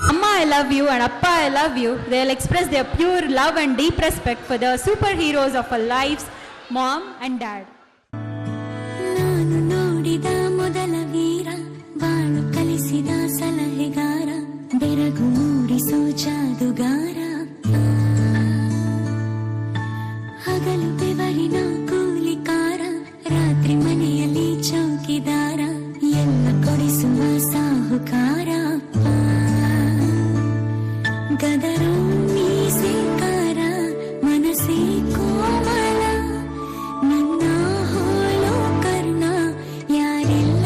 Amma, I love you, and Appa, I love you. They'll express their pure love and deep respect for the superheroes of our lives, Mom and Dad. ನಾನು ನೋಡಿದ ಮೊದಲ ವೀರ, ಬಾಳು ಕಲಿಸಿದ ಸಲಹೆಗಾರ, ಬೆರಗು ಮೂಡಿಸೋ ಜಾದುಗಾರ, ಹಗಲು ಬೆವರಿನ ಕೂಲಿಕಾರ, ರಾತ್ರಿ ಮನೆಯಲ್ಲಿ ಚೌಕಿದಾರ, ಎಲ್ಲ ಕೊಡಿಸುವ ಸಾಹುಕಾರ, ಗದರೋ ಮೀಸೆಕಾರ, ಮನಸ್ಸೇ ಕೋಮಲ, ನನ್ನ ಹೋಲೋ ಕರ್ಣ ಯಾರಿಲ್ಲ.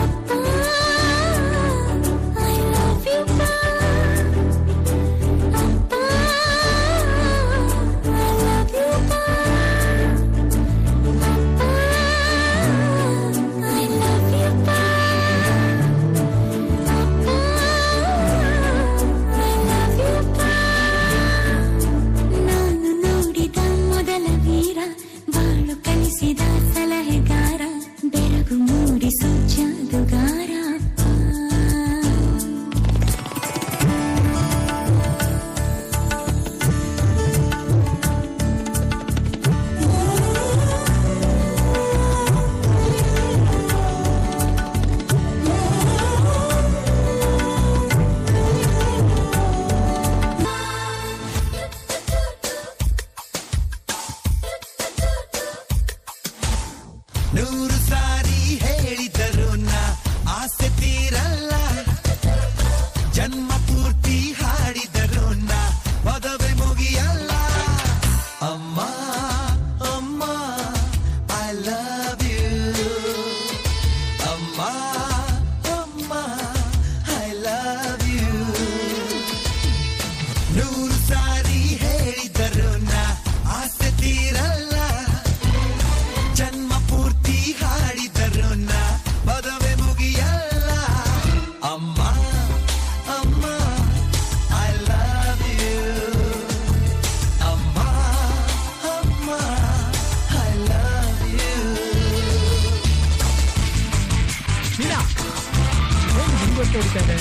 ಅಪ್ಪ, I love you pa. ಅಪ್ಪ, I love you pa. ಅಪ್ಪ, I love you pa. ನಾನು ನೋಡಿದ ಮೊದಲ ವೀರ, ಬಾಳು ಕಲಿಸಿದ ಸಲಹೆಗಾರ, ಬೆರಗು ಮೂಡಿಸೋ ಜಾದುಗಾರ. ನೂರು ಸಾರಿ ಹೇಳಿದರು ನಾ ಆಸೆ ತೀರಲ್ಲ, ಜನ್ಮ ಪೂರ್ತಿ ಹಾಡಿದರು ನಾ ಪದವೇ ಮುಗಿಯಲ್ಲ. ಅಮ್ಮ ಅಮ್ಮ ಐ ಲವ್ ಯು, ಅಮ್ಮ ಅಮ್ಮ ಐ ಲವ್ ಯು. ನೂರು ಸಾರಿ ಹೇಳಿದರು ನಾ ಆಸೆ ತೀರಲ್ಲ, ಜನ್ಮ ಪೂರ್ತಿ ಹಾಡಿದರು ನಾ ಪದವೇ ಮುಗಿಯಲ್ಲ. ಅಮ್ಮ ಅಮ್ಮ ಐ ಲವ್ ಯು, ಅಮ್ಮ ಅಮ್ಮ ಐ ಲವ್ ಯು. ಮೀನಾ, ಏನು ಹಿಂಗೆ ಹೊಡಿತಾ ಇದೆ?